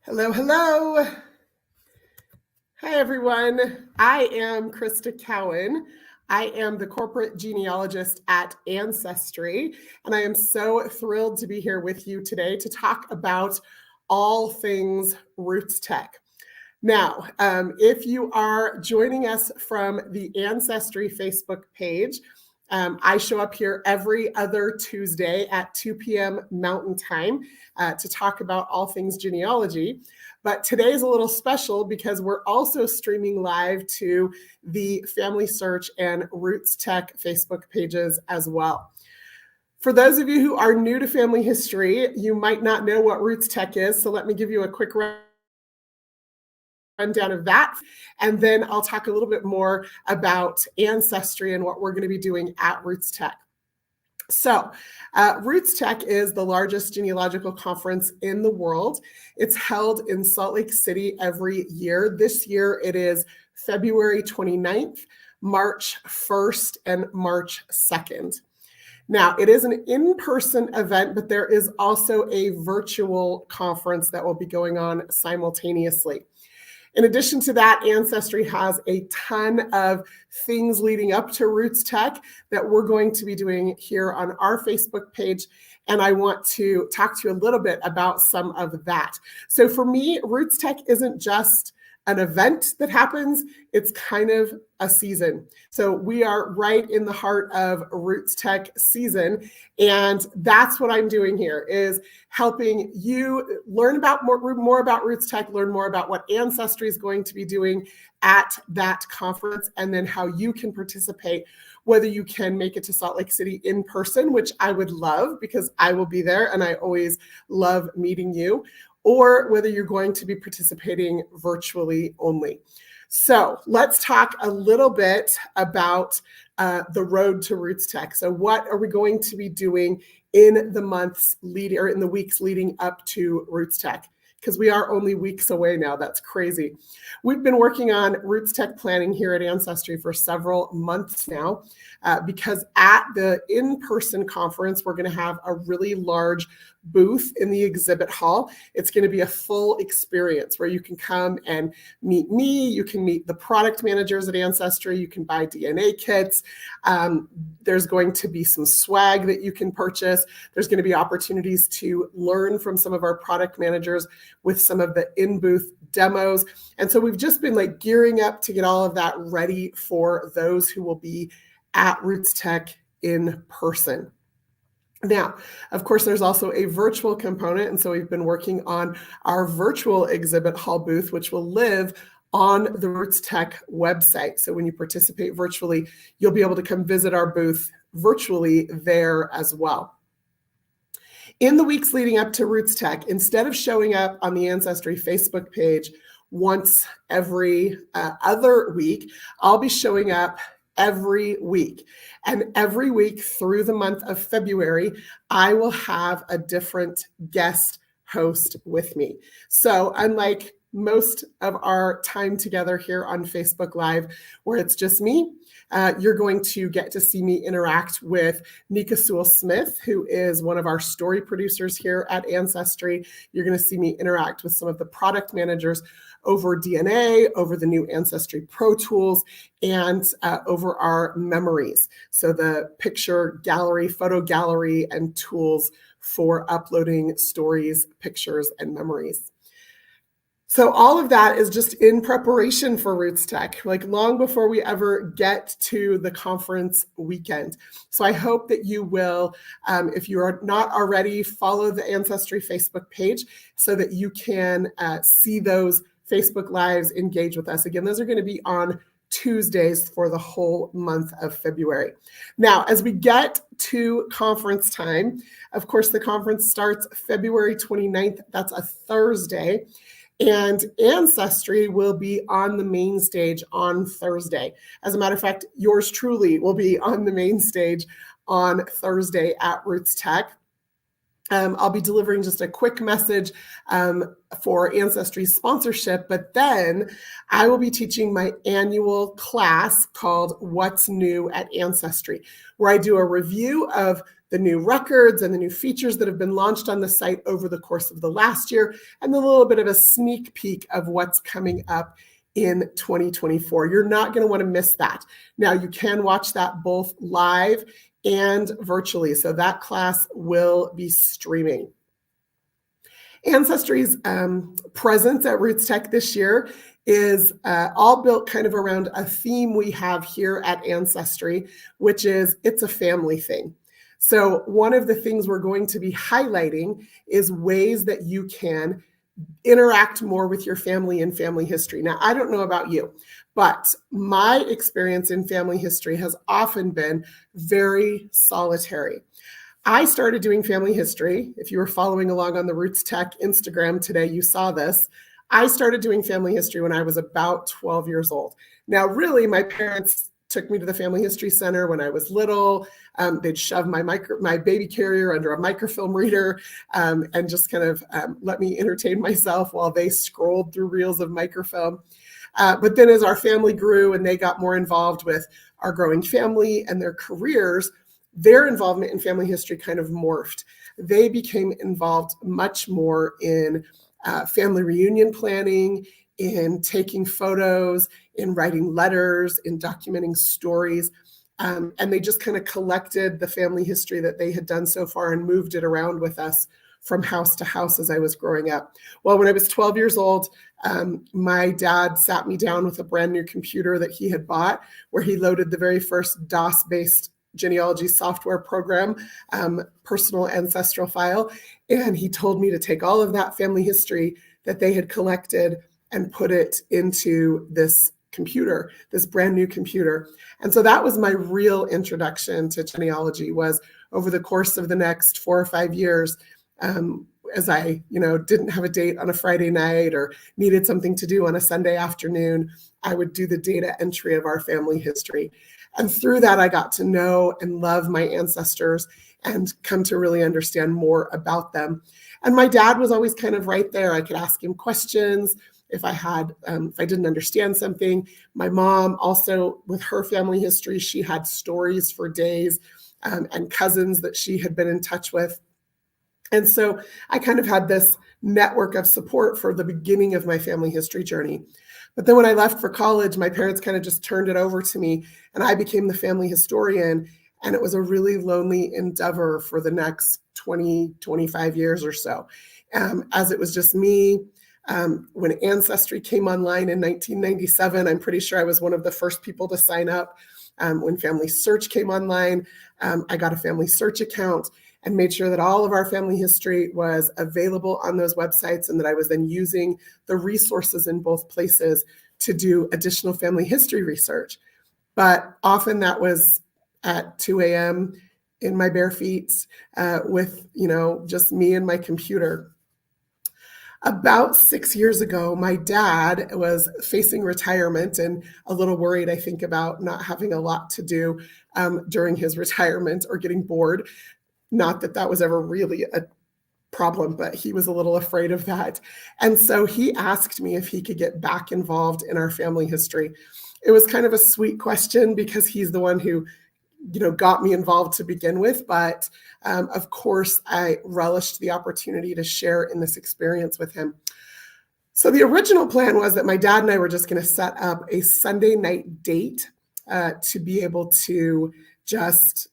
Hello, hello. Hi, everyone. I am Crista Cowan. I am the corporate genealogist at Ancestry, and I am so thrilled to be here with you today to talk about all things RootsTech. Now, if you are joining us from the Ancestry Facebook page, I show up here every other Tuesday at 2 p.m. Mountain Time to talk about all things genealogy. But today is a little special because we're also streaming live to the FamilySearch and RootsTech Facebook pages as well. For those of you who are new to family history, you might not know what RootsTech is, so let me give you a quick rundown of that, and then I'll talk a little bit more about Ancestry and what we're going to be doing at RootsTech. So RootsTech is the largest genealogical conference in the world. It's held in Salt Lake City every year. This year it is February 29th, March 1st, and March 2nd. Now, it is an in-person event, but there is also a virtual conference that will be going on simultaneously. In addition to that, Ancestry has a ton of things leading up to RootsTech that we're going to be doing here on our Facebook page, and I want to talk to you a little bit about some of that. So for me, RootsTech isn't just an event that happens, it's kind of a season. So we are right in the heart of RootsTech season, and that's what I'm doing here, is helping you learn about more about RootsTech, learn more about what Ancestry is going to be doing at that conference, and then how you can participate, whether you can make it to Salt Lake City in person, which I would love because I will be there and I always love meeting you, or whether you're going to be participating virtually only. So let's talk a little bit about the road to RootsTech. So what are we going to be doing in the weeks leading up to RootsTech? Because we are only weeks away now. That's crazy. We've been working on RootsTech planning here at Ancestry for several months now, because at the in-person conference, we're going to have a really large booth in the exhibit hall. It's going to be a full experience where you can come and meet me, you can meet the product managers at Ancestry, you can buy DNA kits. There's going to be some swag that you can purchase. There's going to be opportunities to learn from some of our product managers with some of the in-booth demos. And so we've just been gearing up to get all of that ready for those who will be at RootsTech in person. Now, of course, there's also a virtual component, and so we've been working on our virtual exhibit hall booth, which will live on the RootsTech website. So when you participate virtually, you'll be able to come visit our booth virtually there as well. In the weeks leading up to RootsTech, instead of showing up on the Ancestry Facebook page once every other week, I'll be showing up every week. And every week through the month of February, I will have a different guest host with me. So unlike most of our time together here on Facebook Live, where it's just me, you're going to get to see me interact with Nika Sewell-Smith, who is one of our story producers here at Ancestry. You're going to see me interact with some of the product managers over DNA, over the new Ancestry Pro tools, and over our memories. So the picture gallery, photo gallery, and tools for uploading stories, pictures, and memories. So all of that is just in preparation for RootsTech, long before we ever get to the conference weekend. So I hope that you will, if you are not already, follow the Ancestry Facebook page so that you can see those Facebook Lives, engage with us. Again, those are going to be on Tuesdays for the whole month of February. Now, as we get to conference time, of course, the conference starts February 29th. That's a Thursday. And Ancestry will be on the main stage on Thursday. As a matter of fact, yours truly will be on the main stage on Thursday at RootsTech. I'll be delivering just a quick message for Ancestry's sponsorship, but then I will be teaching my annual class called What's New at Ancestry, where I do a review of the new records and the new features that have been launched on the site over the course of the last year, and a little bit of a sneak peek of what's coming up in 2024. You're not going to want to miss that. Now, you can watch that both live and virtually, so that class will be streaming. Ancestry's presence at RootsTech this year is all built kind of around a theme we have here at Ancestry, which is it's a family thing. So one of the things we're going to be highlighting is ways that you can interact more with your family and family history. Now, I don't know about you, but my experience in family history has often been very solitary. I started doing family history. If you were following along on the RootsTech Instagram today, you saw this. I started doing family history when I was about 12 years old. Now, really, my parents took me to the Family History Center when I was little. They'd shove my baby carrier under a microfilm reader and just kind of let me entertain myself while they scrolled through reels of microfilm. But then as our family grew and they got more involved with our growing family and their careers, their involvement in family history kind of morphed. They became involved much more in family reunion planning, in taking photos, in writing letters, in documenting stories. And they just kind of collected the family history that they had done so far and moved it around with us from house to house as I was growing up. Well, when I was 12 years old, my dad sat me down with a brand new computer that he had bought, where he loaded the very first DOS-based genealogy software program, personal ancestral file. And he told me to take all of that family history that they had collected and put it into this computer, this brand new computer. And so that was my real introduction to genealogy, was over the course of the next 4 or 5 years, as I, didn't have a date on a Friday night or needed something to do on a Sunday afternoon, I would do the data entry of our family history. And through that, I got to know and love my ancestors and come to really understand more about them. And my dad was always kind of right there. I could ask him questions if I didn't understand something. My mom also, with her family history, she had stories for days and cousins that she had been in touch with. And so I kind of had this network of support for the beginning of my family history journey. But then when I left for college, my parents kind of just turned it over to me and I became the family historian. And it was a really lonely endeavor for the next 20, 25 years or so, as it was just me. When Ancestry came online in 1997, I'm pretty sure I was one of the first people to sign up. When FamilySearch came online, I got a FamilySearch account and made sure that all of our family history was available on those websites and that I was then using the resources in both places to do additional family history research. But often that was at 2 a.m. in my bare feet with, just me and my computer. About 6 years ago, my dad was facing retirement and a little worried, I think, about not having a lot to do during his retirement or getting bored. Not that that was ever really a problem, but he was a little afraid of that. And so he asked me if he could get back involved in our family history. It was kind of a sweet question because he's the one who, got me involved to begin with. But of course, I relished the opportunity to share in this experience with him. So the original plan was that my dad and I were just going to set up a Sunday night date to be able to just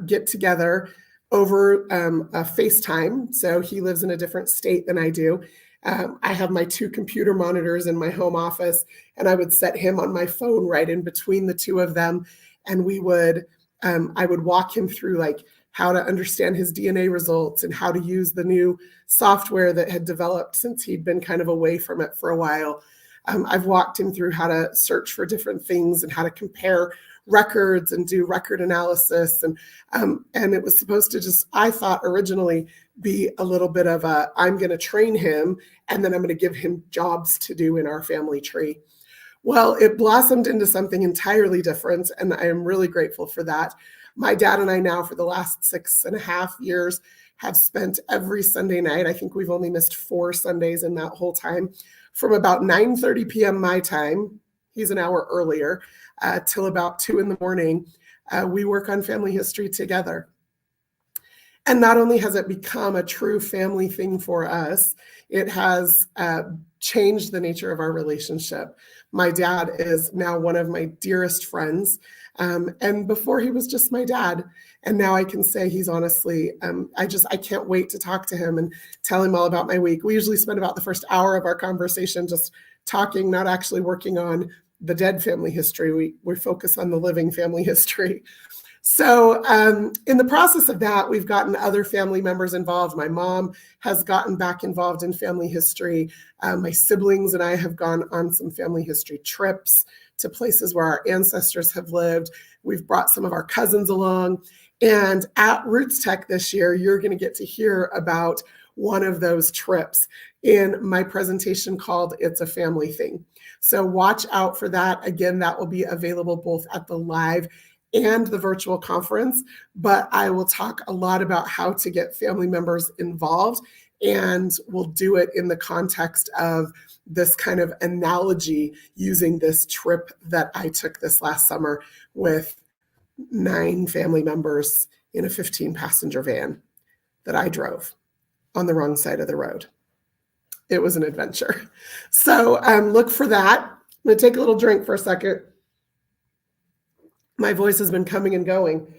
get together over a FaceTime. So he lives in a different state than I do. I have my 2 computer monitors in my home office, and I would set him on my phone right in between the 2 of them. And I would walk him through how to understand his DNA results and how to use the new software that had developed since he'd been kind of away from it for a while. I've walked him through how to search for different things and how to compare records and do record analysis. And it was supposed to just, I thought originally, be a little bit of I'm going to train him and then I'm going to give him jobs to do in our family tree. Well, it blossomed into something entirely different, and I am really grateful for that. My dad and I now, for the last 6.5 years, have spent every Sunday night, I think we've only missed 4 Sundays in that whole time, from about 9:30 p.m. my time, he's an hour earlier, till about 2 in the morning, we work on family history together. And not only has it become a true family thing for us, it has changed the nature of our relationship. My dad is now one of my dearest friends. And before he was just my dad. And now I can say he's honestly, I can't wait to talk to him and tell him all about my week. We usually spend about the first hour of our conversation just talking, not actually working on the dead family history. We focus on the living family history. So in the process of that, we've gotten other family members involved. My mom has gotten back involved in family history. My siblings and I have gone on some family history trips to places where our ancestors have lived. We've brought some of our cousins along. And at RootsTech this year, you're going to get to hear about one of those trips in my presentation called It's a Family Thing. So watch out for that. Again, that will be available both at the live and the virtual conference, but I will talk a lot about how to get family members involved, and we'll do it in the context of this kind of analogy using this trip that I took this last summer with 9 family members in a 15-passenger van that I drove on the wrong side of the road. It was an adventure. So look for that. I'm going to take a little drink for a second. My voice has been coming and going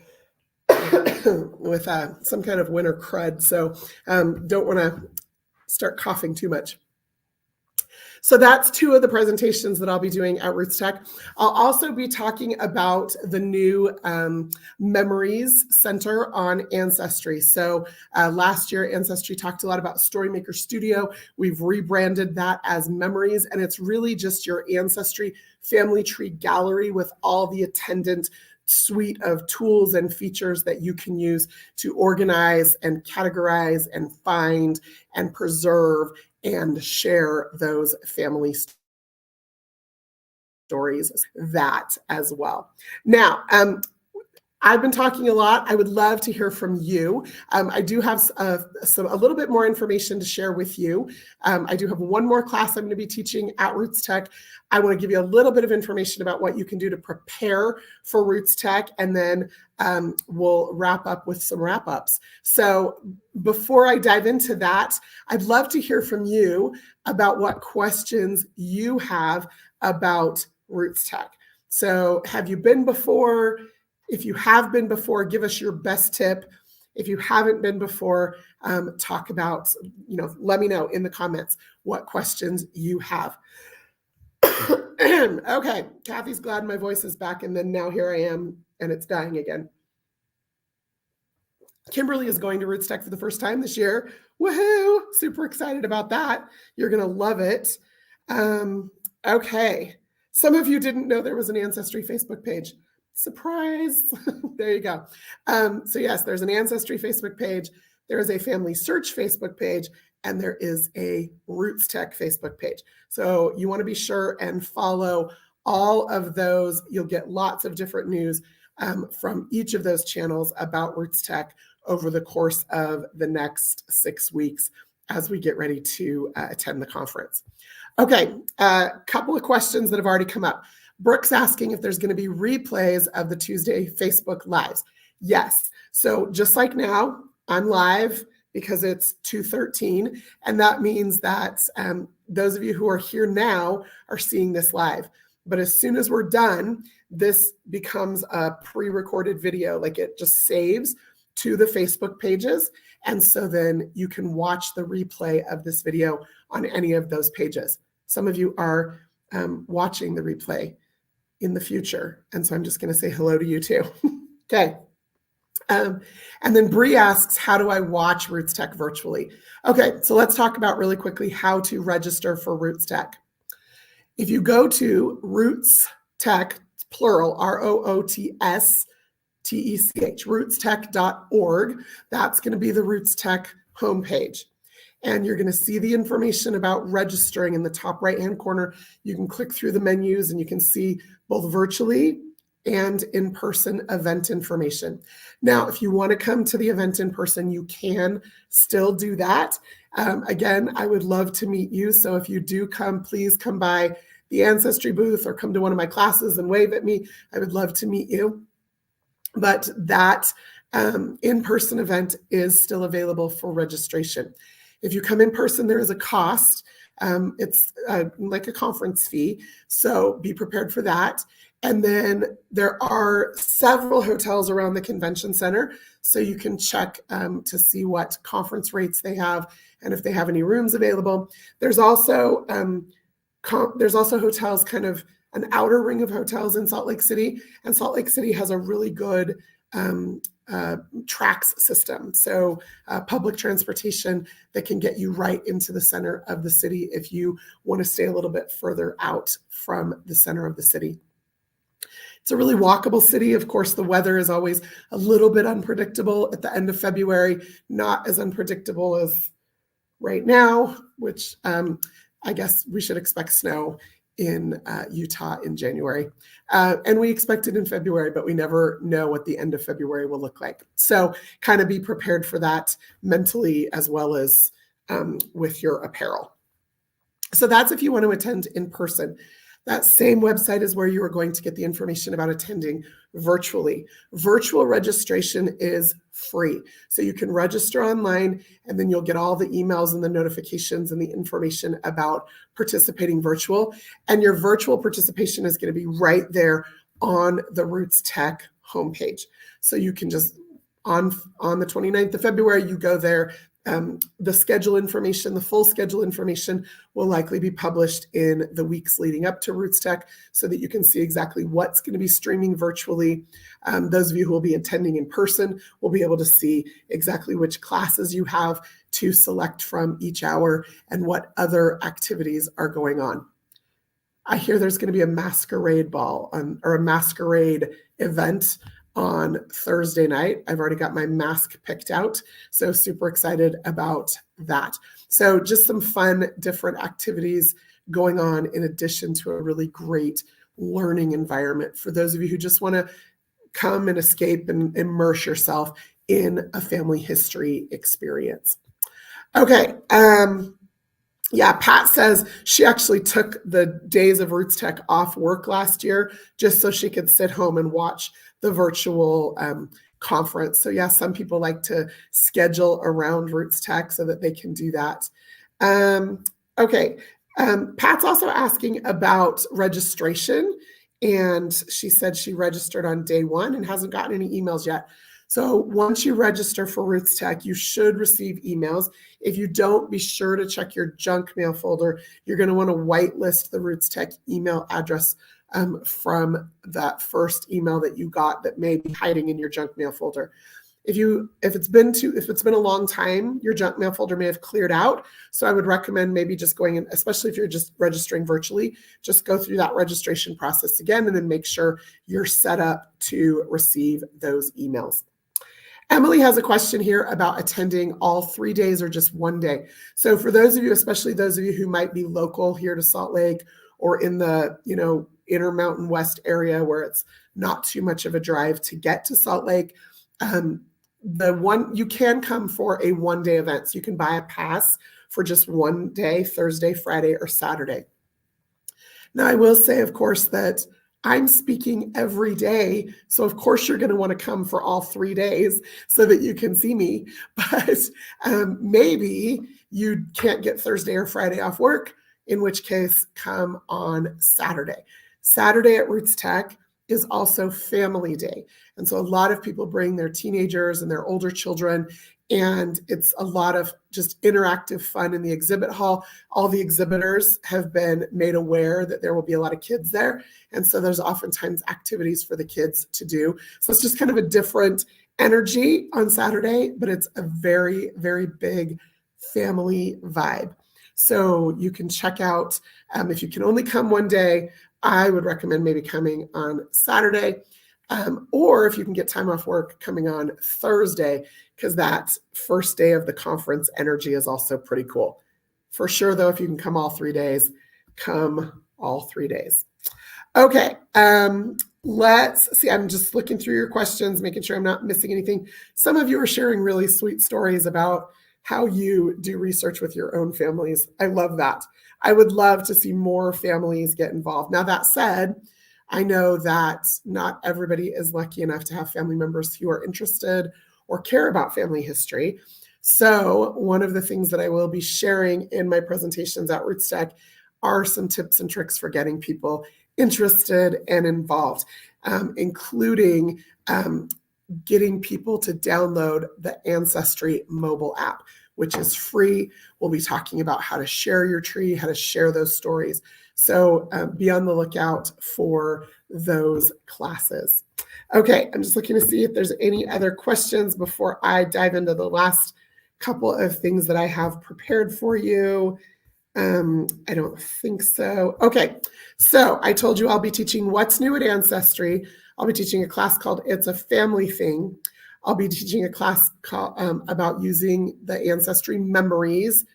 with some kind of winter crud, so don't want to start coughing too much. So that's 2 of the presentations that I'll be doing at RootsTech. I'll also be talking about the new Memories Center on Ancestry. So last year, Ancestry talked a lot about Storymaker Studio. We've rebranded that as Memories, and it's really just your Ancestry family tree gallery with all the attendant suite of tools and features that you can use to organize and categorize and find and preserve and share those family stories, that as well. Now, I've been talking a lot. I would love to hear from you. I do have a little bit more information to share with you. I do have one more class I'm going to be teaching at RootsTech. I want to give you a little bit of information about what you can do to prepare for RootsTech, and then we'll wrap up with some wrap-ups. So before I dive into that, I'd love to hear from you about what questions you have about RootsTech. So have you been before? If you have been before, give us your best tip. If you haven't been before, talk about, let me know in the comments what questions you have. Okay, Kathy's glad my voice is back, and then now here I am, and it's dying again. Kimberly is going to RootsTech for the first time this year. Woohoo! Super excited about that. You're going to love it. Okay, some of you didn't know there was an Ancestry Facebook page. Surprise. There you go. So yes, there's an Ancestry Facebook page. There is a FamilySearch Facebook page, and there is a RootsTech Facebook page. So you want to be sure and follow all of those. You'll get lots of different news from each of those channels about RootsTech over the course of the next 6 weeks as we get ready to attend the conference. Okay, a couple of questions that have already come up. Brooke's asking if there's going to be replays of the Tuesday Facebook Lives. Yes. So just like now, I'm live because it's 2:13, and that means that those of you who are here now are seeing this live. But as soon as we're done, this becomes a pre-recorded video, like it just saves to the Facebook pages. And so then you can watch the replay of this video on any of those pages. Some of you are watching the replay in the future. And so I'm just going to say hello to you too. Okay. And then Bree asks, how do I watch RootsTech virtually? Okay, so let's talk about really quickly how to register for RootsTech. If you go to RootsTech, plural, RootsTech, rootstech.org, that's going to be the RootsTech homepage. And you're going to see the information about registering in the top right-hand corner. You can click through the menus and you can see both virtually and in-person event information. Now, if you want to come to the event in person, you can still do that. Again, I would love to meet you. So if you do come, please come by the Ancestry booth or come to one of my classes and wave at me. I would love to meet you. But that in-person event is still available for registration. If you come in person, there is a cost. It's like a conference fee, so be prepared for that. And then there are several hotels around the convention center, so you can check to see what conference rates they have and if they have any rooms available. There's also hotels, kind of an outer ring of hotels in Salt Lake City, and Salt Lake City has a really good TRAX system, so public transportation that can get you right into the center of the city if you want to stay a little bit further out from the center of the city. It's a really walkable city. Of course, the weather is always a little bit unpredictable at the end of February, not as unpredictable as right now, which I guess we should expect snow in Utah in January. And we expect it in February, but we never know what the end of February will look like. So kind of be prepared for that mentally as well as with your apparel. So that's if you want to attend in person. That same website is where you are going to get the information about attending virtually. Virtual registration is free. So you can register online, and then you'll get all the emails and the notifications and the information about participating virtual. And your virtual participation is going to be right there on the RootsTech homepage. So you can just, on the 29th of February, you go there. The schedule information, the full schedule information will likely be published in the weeks leading up to RootsTech so that you can see exactly what's going to be streaming virtually. Those of you who will be attending in person will be able to see exactly which classes you have to select from each hour and what other activities are going on. I hear there's going to be a masquerade ball or a masquerade event on Thursday night. I've already got my mask picked out, so super excited about that. So just some fun, different activities going on in addition to a really great learning environment for those of you who just want to come and escape and immerse yourself in a family history experience. Okay. Yeah, Pat says she actually took the days of RootsTech off work last year just so she could sit home and watch the virtual conference. So yeah, some people like to schedule around RootsTech so that they can do that. Okay, Pat's also asking about registration, and she said she registered on day one and hasn't gotten any emails yet. So once you register for RootsTech, you should receive emails. If you don't, be sure to check your junk mail folder. You're going to want to whitelist the RootsTech email address from that first email that you got that may be hiding in your junk mail folder. If it's been a long time, your junk mail folder may have cleared out. So I would recommend maybe just going in, especially if you're just registering virtually, just go through that registration process again and then make sure you're set up to receive those emails. Emily has a question here about attending all 3 days or just one day. So for those of you, especially those of you who might be local here to Salt Lake or in the, Inner Mountain West area where it's not too much of a drive to get to Salt Lake, you can come for a one-day event. So you can buy a pass for just one day, Thursday, Friday, or Saturday. Now, I will say, of course, that I'm speaking every day. So of course you're going to want to come for all 3 days so that you can see me. But maybe you can't get Thursday or Friday off work, in which case come on Saturday. Saturday at RootsTech is also Family Day. And so a lot of people bring their teenagers and their older children, and it's a lot of just interactive fun in the exhibit hall. All the exhibitors have been made aware that there will be a lot of kids there. And so there's oftentimes activities for the kids to do. So it's just kind of a different energy on Saturday, but it's a very, very big family vibe. So you can check out, if you can only come one day, I would recommend maybe coming on Saturday. Or if you can get time off work, coming on Thursday, because that first day of the conference energy is also pretty cool. For sure, though, if you can come all 3 days, come all 3 days. Okay, let's see. I'm just looking through your questions, making sure I'm not missing anything. Some of you are sharing really sweet stories about how you do research with your own families. I love that. I would love to see more families get involved. Now, that said, I know that not everybody is lucky enough to have family members who are interested or care about family history. So one of the things that I will be sharing in my presentations at RootsTech are some tips and tricks for getting people interested and involved, including getting people to download the Ancestry mobile app, which is free. We'll be talking about how to share your tree, how to share those stories. So be on the lookout for those classes. Okay, I'm just looking to see if there's any other questions before I dive into the last couple of things that I have prepared for you. I don't think so. Okay, so I told you I'll be teaching What's New at Ancestry. I'll be teaching a class called It's a Family Thing. I'll be teaching a class about using the Ancestry Memories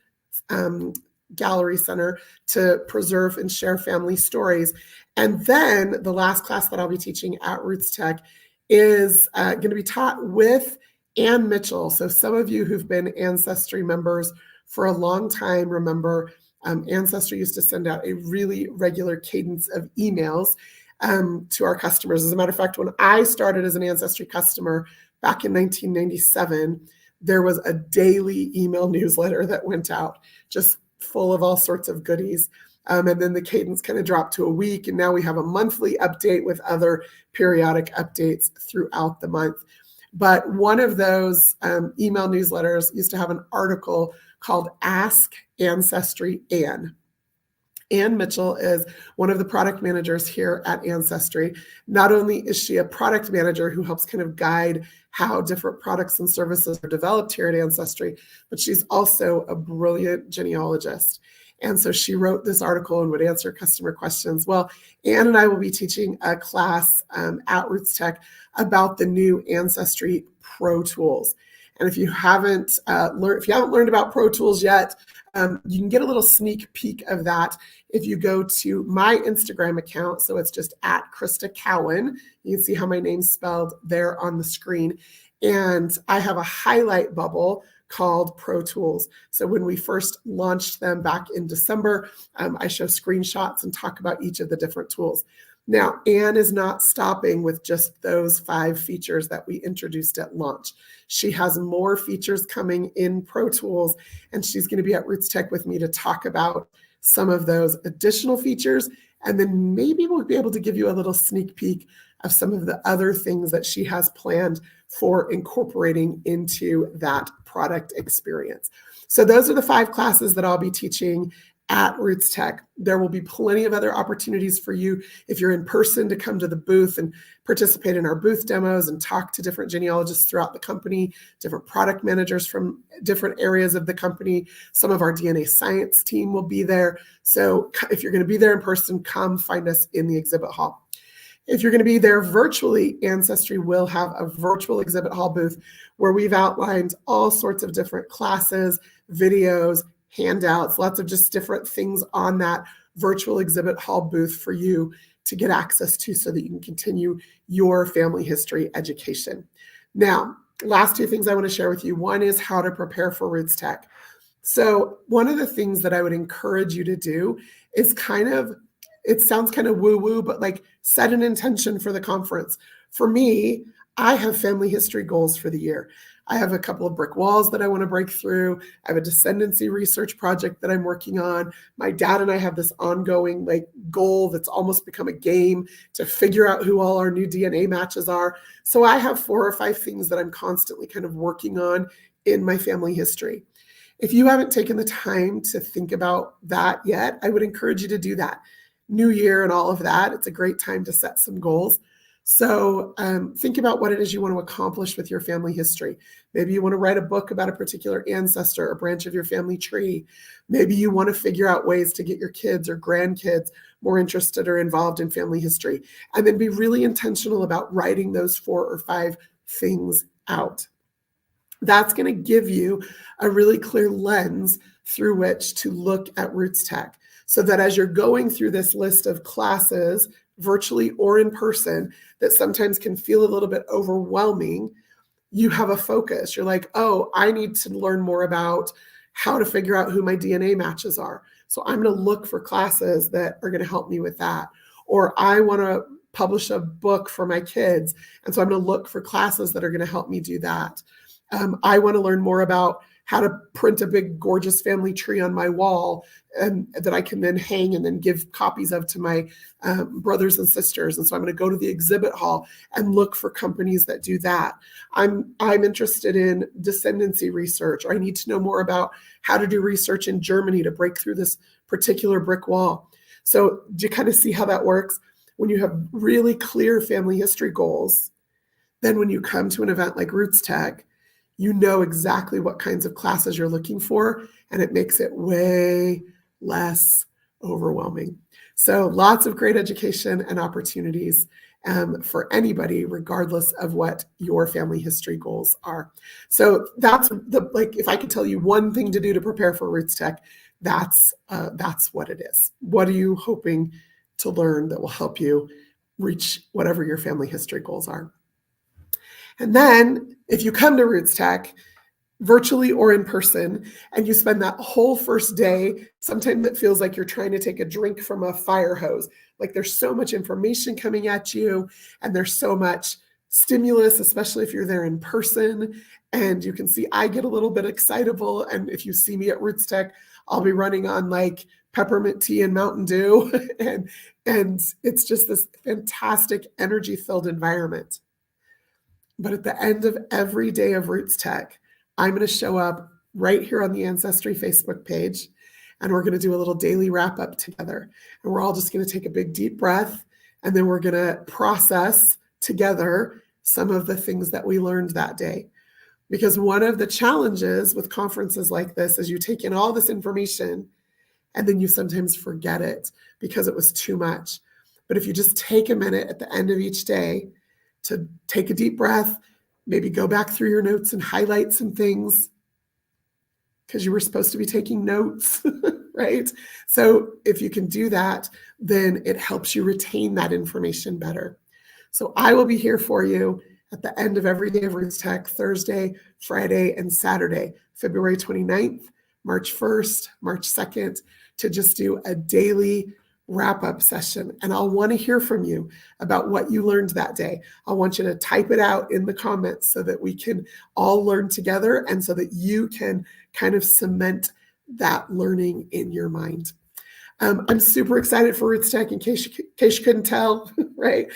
Gallery Center to preserve and share family stories. And then the last class that I'll be teaching at RootsTech is going to be taught with Ann Mitchell. So some of you who've been Ancestry members for a long time remember Ancestry used to send out a really regular cadence of emails to our customers. As a matter of fact, when I started as an Ancestry customer back in 1997, there was a daily email newsletter that went out, just full of all sorts of goodies. And then the cadence kind of dropped to a week, and now we have a monthly update with other periodic updates throughout the month. But one of those email newsletters used to have an article called Ask Ancestry Ann. Ann Mitchell is one of the product managers here at Ancestry. Not only is she a product manager who helps kind of guide how different products and services are developed here at Ancestry, but she's also a brilliant genealogist. And so she wrote this article and would answer customer questions. Well, Ann and I will be teaching a class at RootsTech about the new Ancestry Pro Tools. And if you haven't learned about Pro Tools yet, you can get a little sneak peek of that if you go to my Instagram account. So it's just at Crista Cowan. You can see how my name's spelled there on the screen. And I have a highlight bubble called Pro Tools. So when we first launched them back in December, I show screenshots and talk about each of the different tools. Now, Ann is not stopping with just those 5 features that we introduced at launch. She has more features coming in Pro Tools, and she's going to be at RootsTech with me to talk about some of those additional features. And then maybe we'll be able to give you a little sneak peek of some of the other things that she has planned for incorporating into that product experience. So those are the 5 classes that I'll be teaching at RootsTech. There will be plenty of other opportunities for you if you're in person to come to the booth and participate in our booth demos and talk to different genealogists throughout the company, different product managers from different areas of the company. Some of our DNA science team will be there. So if you're going to be there in person, come find us in the exhibit hall. If you're going to be there virtually, Ancestry will have a virtual exhibit hall booth where we've outlined all sorts of different classes, videos, handouts, lots of just different things on that virtual exhibit hall booth for you to get access to so that you can continue your family history education. Now, last 2 things I want to share with you. One is how to prepare for RootsTech. So one of the things that I would encourage you to do is it sounds kind of woo-woo, but like set an intention for the conference. For me, I have family history goals for the year. I have a couple of brick walls that I want to break through. I have a descendancy research project that I'm working on. My dad and I have this ongoing goal that's almost become a game to figure out who all our new DNA matches are. So I have 4 or 5 things that I'm constantly kind of working on in my family history. If you haven't taken the time to think about that yet, I would encourage you to do that. New year and all of that, it's a great time to set some goals. So think about what it is you want to accomplish with your family history. Maybe you want to write a book about a particular ancestor or branch of your family tree. Maybe you want to figure out ways to get your kids or grandkids more interested or involved in family history. And then be really intentional about writing those 4 or 5 things out. That's going to give you a really clear lens through which to look at RootsTech, so that as you're going through this list of classes, virtually or in person, that sometimes can feel a little bit overwhelming, you have a focus. You're like, oh, I need to learn more about how to figure out who my DNA matches are. So I'm going to look for classes that are going to help me with that. Or I want to publish a book for my kids. And so I'm going to look for classes that are going to help me do that. I want to learn more about how to print a big, gorgeous family tree on my wall and that I can then hang and then give copies of to my brothers and sisters. And so I'm going to go to the exhibit hall and look for companies that do that. I'm interested in descendancy research, or I need to know more about how to do research in Germany to break through this particular brick wall. So do you kind of see how that works? When you have really clear family history goals, then when you come to an event like RootsTech, you know exactly what kinds of classes you're looking for, and it makes it way less overwhelming. So lots of great education and opportunities for anybody, regardless of what your family history goals are. So that's if I could tell you one thing to do to prepare for RootsTech, that's what it is. What are you hoping to learn that will help you reach whatever your family history goals are? And then if you come to RootsTech, virtually or in person, and you spend that whole first day, sometimes it feels like you're trying to take a drink from a fire hose. Like there's so much information coming at you, and there's so much stimulus, especially if you're there in person. And you can see I get a little bit excitable. And if you see me at RootsTech, I'll be running on like peppermint tea and Mountain Dew. and it's just this fantastic energy-filled environment. But at the end of every day of RootsTech, I'm going to show up right here on the Ancestry Facebook page, and we're going to do a little daily wrap up together. And we're all just going to take a big deep breath, and then we're going to process together some of the things that we learned that day. Because one of the challenges with conferences like this is you take in all this information and then you sometimes forget it because it was too much. But if you just take a minute at the end of each day to take a deep breath, maybe go back through your notes and highlight some things because you were supposed to be taking notes, right? So if you can do that, then it helps you retain that information better. So I will be here for you at the end of every day of RootsTech, Thursday, Friday, and Saturday, February 29th, March 1st, March 2nd, to just do a daily wrap-up session. And I'll want to hear from you about what you learned that day. I want you to type it out in the comments so that we can all learn together and so that you can kind of cement that learning in your mind. I'm super excited for RootsTech in case you couldn't tell, right?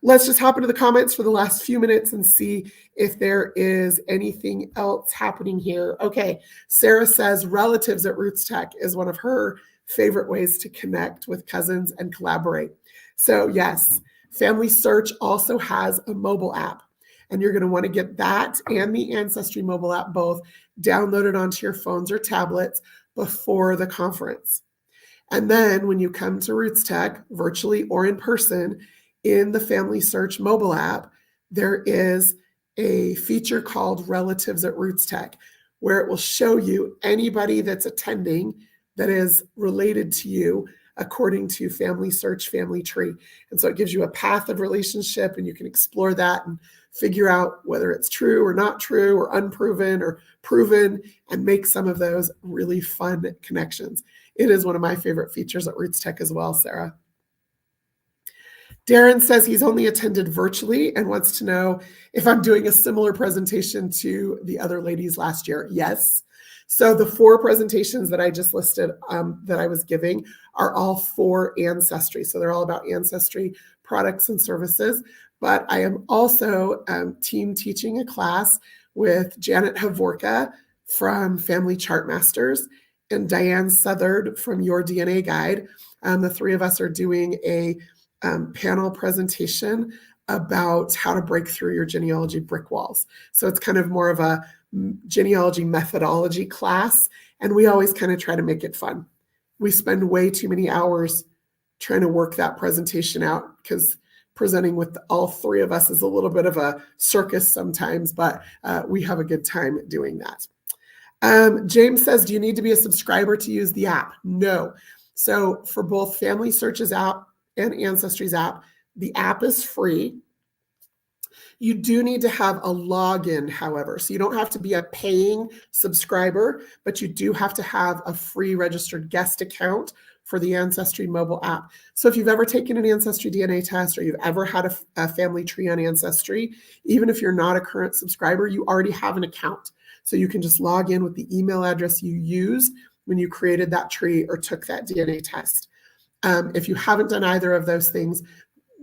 Let's just hop into the comments for the last few minutes and see if there is anything else happening here. Okay, Sarah says relatives at RootsTech is one of her favorite ways to connect with cousins and collaborate. So yes, FamilySearch also has a mobile app, and you're going to want to get that and the Ancestry mobile app both downloaded onto your phones or tablets before the conference. And then when you come to RootsTech, virtually or in person, in the FamilySearch mobile app, there is a feature called Relatives at RootsTech, where it will show you anybody that's attending that is related to you according to FamilySearch family tree. And so it gives you a path of relationship, and you can explore that and figure out whether it's true or not true or unproven or proven, and make some of those really fun connections. It is one of my favorite features at RootsTech as well, Sarah. Darren says he's only attended virtually and wants to know if I'm doing a similar presentation to the other ladies last year. Yes. So the 4 presentations that I just listed that I was giving are all for Ancestry. So they're all about Ancestry products and services. But I am also team teaching a class with Janet Havorka from Family Chart Masters and Diane Southard from Your DNA Guide. The 3 of us are doing a panel presentation about how to break through your genealogy brick walls. So it's kind of more of a genealogy methodology class, and we always kind of try to make it fun. We spend way too many hours trying to work that presentation out because presenting with all 3 of us is a little bit of a circus sometimes, but we have a good time doing that. James says, do you need to be a subscriber to use the app? No. So for both FamilySearch's app and Ancestry's app, the app is free. You do need to have a login, however. So you don't have to be a paying subscriber, but you do have to have a free registered guest account for the Ancestry mobile app. So if you've ever taken an Ancestry DNA test or you've ever had a family tree on Ancestry, even if you're not a current subscriber, you already have an account. So you can just log in with the email address you used when you created that tree or took that DNA test. If you haven't done either of those things,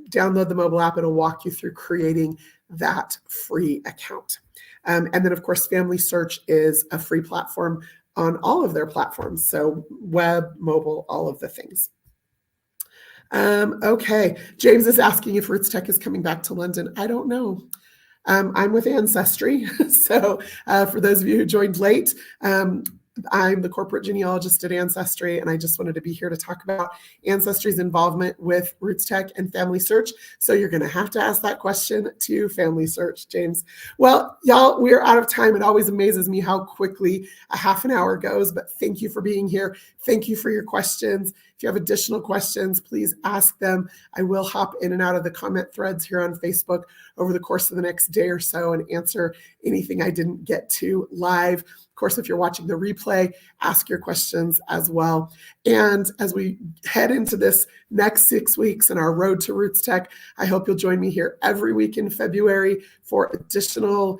download the mobile app. It'll walk you through creating that free account. And then, of course, FamilySearch is a free platform on all of their platforms. So web, mobile, all of the things. Okay, James is asking if RootsTech is coming back to London. I don't know. I'm with Ancestry. So for those of you who joined late, I'm the corporate genealogist at Ancestry, and I just wanted to be here to talk about Ancestry's involvement with RootsTech and FamilySearch. So you're going to have to ask that question to FamilySearch, James. Well, y'all, we're out of time. It always amazes me how quickly a half an hour goes, but thank you for being here. Thank you for your questions. If you have additional questions, please ask them. I will hop in and out of the comment threads here on Facebook over the course of the next day or so and answer anything I didn't get to live. Of course, if you're watching the replay, ask your questions as well. And as we head into this next 6 weeks in our road to RootsTech, I hope you'll join me here every week in February for additional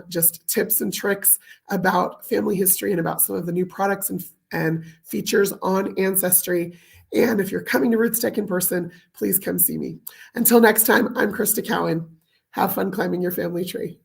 just tips and tricks about family history and about some of the new products and features on Ancestry. And if you're coming to RootsTech in person, please come see me. Until next time, I'm Crista Cowan. Have fun climbing your family tree.